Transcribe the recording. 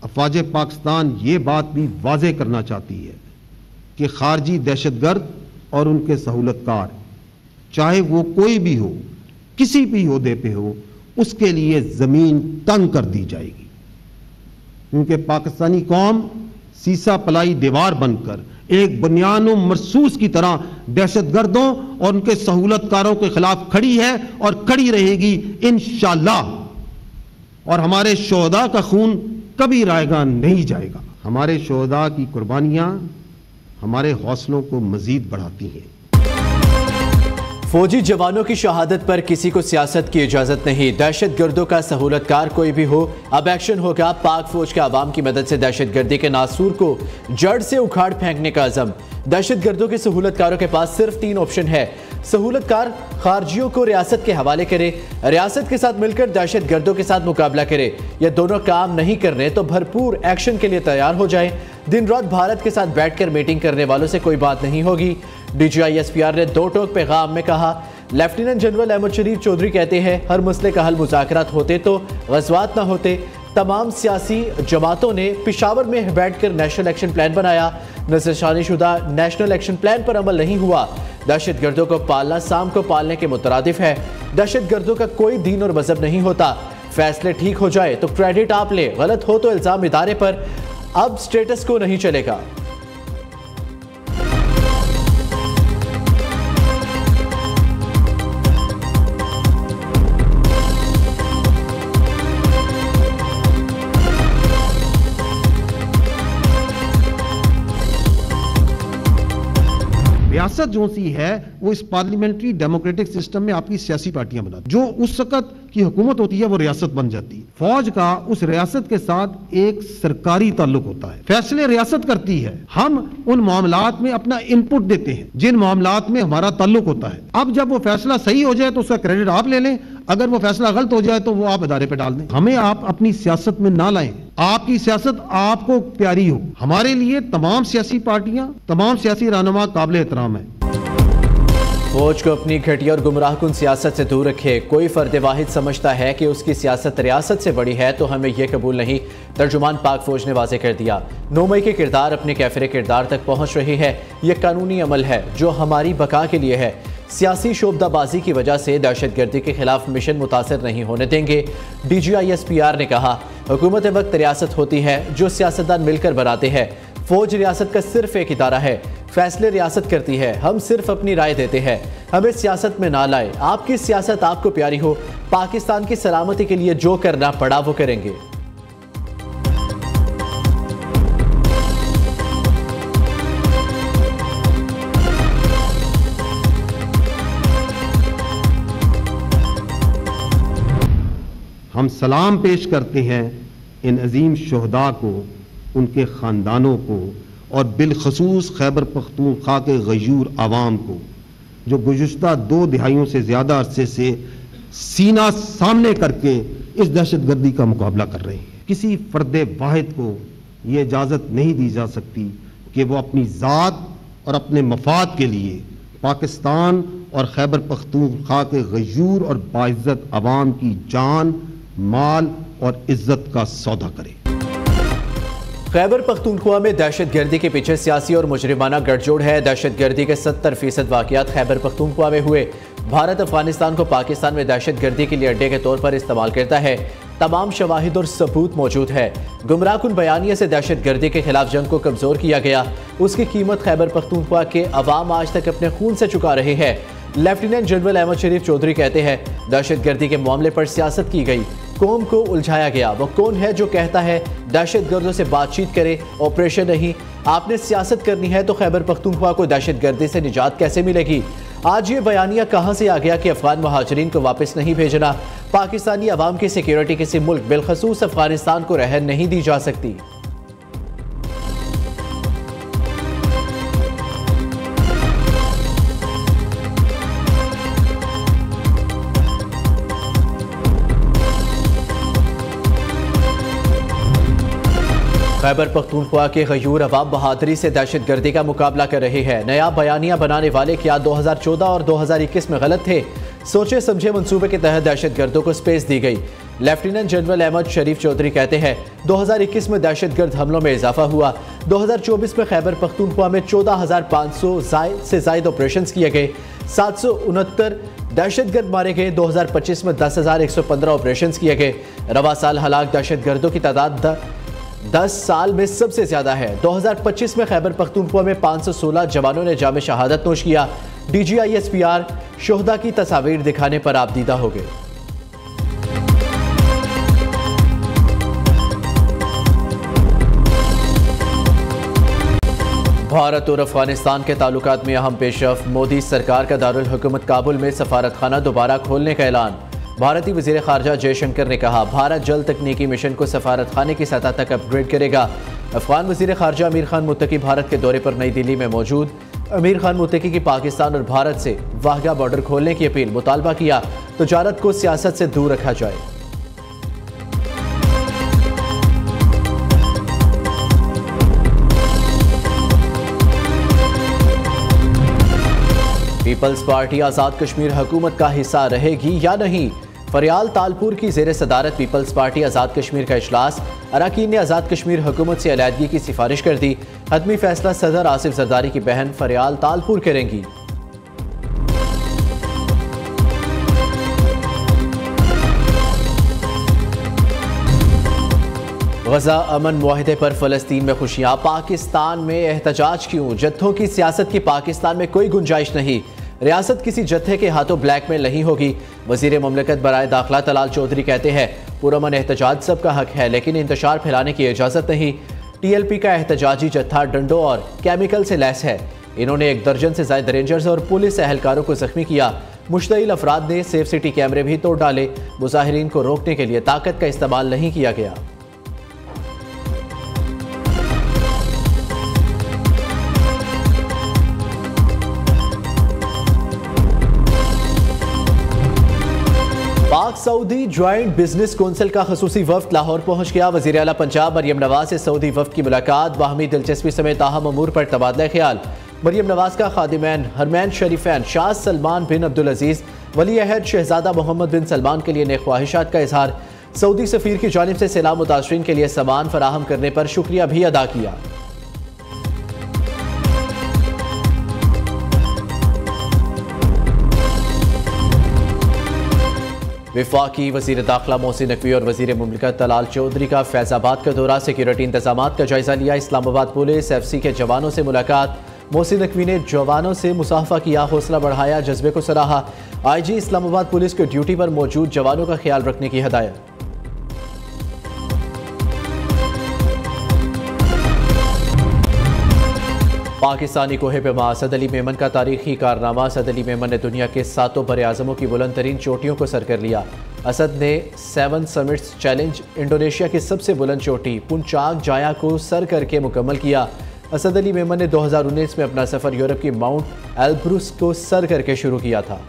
अफवाज पाकिस्तान ये बात भी वाज़े करना चाहती है कि खारजी दहशतगर्द और उनके सहूलतकार, चाहे वो कोई भी हो, किसी भी ओहदे पे हो, उसके लिए ज़मीन तंग कर दी जाएगी, क्योंकि पाकिस्तानी कौम सीसा पलाई दीवार बनकर एक बुनियानो मरसूस की तरह दहशतगर्दों और उनके सहूलतकारों के खिलाफ खड़ी है और खड़ी रहेगी इंशाअल्लाह। और हमारे शोहदा का खून कभी रायगा नहीं जाएगा। हमारे शोहदा की कुर्बानियां हमारे हौसलों को मजीद बढ़ाती हैं। फौजी जवानों की शहादत पर किसी को सियासत की इजाजत नहीं। दहशत गर्दों का सहूलतकार कोई भी हो, अब एक्शन होगा। पाक फौज के अवाम की मदद से दहशत गर्दी के नासूर को जड़ से उखाड़ फेंकने का अज़म। दहशत गर्दों के सहूलतकारों के पास सिर्फ 3 ऑप्शन है। सहूलतकार खारजियों को रियासत के हवाले करे, रियासत के साथ मिलकर दहशत गर्दों के साथ मुकाबला करे, या दोनों काम नहीं करने तो भरपूर एक्शन के लिए तैयार हो जाए। दिन रात भारत के साथ बैठकर मीटिंग करने वालों से कोई बात नहीं होगी। DGI-SPR ने 2 टोक पैगाम में कहा। लेफ्टिनेंट जनरल अहमद शरीफ चौधरी कहते हैं, हर मसले का हल मुज़ाकरात होते तो गज़वात ना होते। तमाम सियासी जमातों ने पिशावर में बैठकर नेशनल एक्शन प्लान बनाया। नज़रसानी शुदा नेशनल एक्शन प्लान पर अमल नहीं हुआ। दहशत गर्दों को पालना शाम को पालने के मुतरादिफ है। दहशत गर्दों का कोई दीन और मजहब नहीं होता। फैसले ठीक हो जाए तो क्रेडिट आप ले, गलत हो तो इल्जाम इदारे पर। अब स्टेटस को नहीं चलेगा। रियासत जो सी है वो इस पार्लियामेंट्री डेमोक्रेटिक सिस्टम में आपकी सियासी पार्टियां बनाती, जो उस वक्त की हुकूमत होती है वो रियासत बन जाती है। फौज का उस रियासत के साथ एक सरकारी ताल्लुक होता है, फैसले रियासत करती है। हम उन मामलात में अपना इनपुट देते हैं जिन मामलात में हमारा ताल्लुक होता है। अब जब वो फैसला सही हो जाए तो उसका क्रेडिट आप ले लें, अगर वो फैसला गलत हो जाए तो वो आप इदारे पे डाल दें। हमें आप अपनी सियासत में ना लाएं। आपकी सियासत आपको प्यारी हो। हमारे लिए तमाम सियासी पार्टियां, तमाम सियासी रहनुमा काबिल एहतराम है। फौज को अपनी घटिया और गुमराहकुन सियासत से दूर रखे। कोई फर्द वाहिद समझता है कि उसकी सियासत रियासत से बड़ी है तो हमें यह कबूल नहीं। तर्जुमान पाक फौज ने वाज़े कर दिया। 9 मई के किरदार अपने कैफरे किरदार तक पहुंच रही है। यह कानूनी अमल है जो हमारी बका के लिए है। सियासी शोबदाबाजी की वजह से दहशत गर्दी के खिलाफ मिशन मुतासर नहीं होने देंगे। DGI-SPR ने कहा, हुकूमत वक्त रियासत होती है जो सियासतदान मिलकर बनाते हैं। फौज रियासत का सिर्फ एक इदारा है, फैसले रियासत करती है। हम सिर्फ अपनी राय देते हैं, हमें सियासत में ना लाए। आपकी सियासत आपको प्यारी हो, पाकिस्तान की सलामती के लिए जो करना पड़ा वो करेंगे। हम सलाम पेश करते हैं इन अजीम शोहदा को, उनके ख़ानदानों को और बिलखसूस खैबर पख्तूनख्वा के गयूर आवाम को, जो गुज़िश्ता 2 दिहाइयों से ज़्यादा अरसे से सीना सामने करके इस दहशत गर्दी का मुकाबला कर रहे हैं। किसी फ़र्द वाहिद को ये इजाज़त नहीं दी जा सकती कि वो अपनी ज़ात और अपने मफाद के लिए पाकिस्तान और खैबर पख्तूनख्वा के गयूर और बाइज़्ज़त आवाम की जान, माल और इज्जत का सौदा करे। खैबर पख्तूनख्वा में दहशत गर्दी के पीछे सियासी और मुजरिमाना गठजोड़ है। दहशत गर्दी के 70% वाक़यात खैबर पख्तूनख्वा में हुए। भारत अफगानिस्तान को पाकिस्तान में दहशत गर्दी के लिए अड्डे के तौर पर इस्तेमाल करता है। तमाम शवाहिद और सबूत मौजूद है। गुमराहकुन बयानिया से दहशत गर्दी के खिलाफ जंग को कमजोर किया गया। उसकी कीमत खैबर पख्तूनख्वा के अवाम आज तक अपने खून से चुका रहे हैं। लेफ्टिनेंट जनरल अहमद शरीफ चौधरी कहते हैं, दहशत गर्दी के मामले पर सियासत की गई, कौम को उलझाया गया। वो कौन है जो कहता है दहशत गर्दों से बातचीत करे, ऑपरेशन नहीं। आपने सियासत करनी है तो खैबर पख्तूनख्वा को दहशत गर्दी से निजात कैसे मिलेगी? आज ये बयानिया कहां से आ गया कि अफगान महाजरीन को वापस नहीं भेजना? पाकिस्तानी अवाम की सिक्योरिटी किसी मुल्क बिलखसूस अफगानिस्तान को रहन नहीं दी जा सकती। खैबर पख्तूनख्वा के गयूर अवाम बहादुरी से दहशत गर्दी का मुकाबला कर रहे हैं। नया बयानिया बनाने वाले क्या 2014 और 2021 में गलत थे? सोचे समझे मंसूबे के तहत दहशत गर्दों को स्पेस दी गई। लेफ्टिनेंट जनरल अहमद शरीफ चौधरी कहते हैं 2021 में दहशतगर्द हमलों में इजाफा हुआ। 2024 में खैबर पख्तूनख्वा में 14,500 से ज्यादा ऑपरेशन किए गए, 769 दहशतगर्द मारे गए। 2025 में 10,115 ऑपरेशन किए गए। रवा साल हलाक दहशतगर्दों की तादाद 10 साल में सबसे ज्यादा है। 2025 में खैबर पख्तूनख्वा में 516 जवानों ने जाम शहादत नोश किया। DGISPR शोहदा की तस्वीर दिखाने पर आपदीदा हो गए। भारत और अफगानिस्तान के ताल्लुकात में अहम पेशरफ्त। मोदी सरकार का दारुल हुकूमत काबुल में सफारत खाना दोबारा खोलने का ऐलान। भारतीय वज़ीर ख़ारजा जयशंकर ने कहा भारत जल्द तकनीकी मिशन को सफारत खाने की सतह तक अपग्रेड करेगा। अफगान वज़ीर ख़ारजा अमीर खान मुत्तकी भारत के दौरे पर नई दिल्ली में मौजूद। अमीर खान मुत्तकी की पाकिस्तान और भारत से वाहगा बॉर्डर खोलने की अपील। मुतालबा किया तजारत को सियासत से दूर रखा जाए। पीपल्स पार्टी आज़ाद कश्मीर हुकूमत का हिस्सा रहेगी या नहीं? फरियाल तालपुर की ज़ेर सदारत पीपल्स पार्टी आज़ाद कश्मीर का इजलास। अरकान ने आज़ाद कश्मीर हुकूमत से अलहदगी की सिफारिश कर दी। हतमी फैसला सदर आसिफ जरदारी की बहन फरियाल तालपुर करेंगी। गजा अमन मुआहिदे पर फ़लस्तीन में खुशियां। पाकिस्तान में एहतजाज क्यों? जत्थों की सियासत की पाकिस्तान में कोई गुंजाइश नहीं। रियासत किसी जत्थे के हाथों ब्लैकमेल नहीं होगी। वज़ीर मुमलिकत बराए दाखिला तलाल चौधरी कहते हैं पुरअमन एहतजाज सबका हक है, लेकिन इंतशार फैलाने की इजाज़त नहीं। TLP का एहतजाजी जत्था डंडों और केमिकल से लैस है। इन्होंने 1 दर्जन से ज़ायद रेंजर्स और पुलिस एहलकारों को जख्मी किया। मुश्तइल अफराद ने सेफ सिटी कैमरे भी तोड़ डाले। मुजाहिरीन को रोकने के लिए ताकत का इस्तेमाल नहीं किया गया। पाक सऊदी ज्वाइंट बिजनेस कौंसिल का खसूसी वफ्द लाहौर पहुंच गया। वज़ीर आला पंजाब मरियम नवाज से सऊदी वफ्द की मुलाकात। बाहमी दिलचस्पी समेत अहम अमूर पर तबादला ख्याल। मरियम नवाज का खादिमैन हरमैन शरीफैन शाह सलमान बिन अब्दुल अजीज वली अहद शहजादा मोहम्मद बिन सलमान के लिए नेक ख्वाहिशात का इजहार। सऊदी सफीर की जानिब से सैलाब मुतासरीन के लिए सामान फराहम करने पर शुक्रिया भी अदा किया। वफाकी वज़ीर दाखिला मोहसिन नकवी और वज़ीर मुमलिकत तलाल चौधरी का फैज़ाबाद का दौरा। सिक्योरिटी इंतजामात का जायजा लिया। इस्लामाबाद पुलिस FC के जवानों से मुलाकात। मोहसिन नकवी ने जवानों से मुसाफा किया, हौसला बढ़ाया, जज्बे को सराहा। IG इस्लामाबाद पुलिस को ड्यूटी पर मौजूद जवानों का ख्याल रखने की हिदायत। पाकिस्तानी कोहे पे मां असद अली मेमन का तारीखी कारनामा। असद अली मेमन ने दुनिया के 7 बड़े आज़मों की बुलंद तरीन चोटियों को सर कर लिया। असद ने 7 समिट्स चैलेंज इंडोनेशिया की सबसे बुलंद चोटी पुंचाक जाया को सर करके मुकम्मल किया। असद अली मेमन ने 2019 में अपना सफ़र यूरोप की माउंट एल्ब्रुस को सर करके शुरू किया था।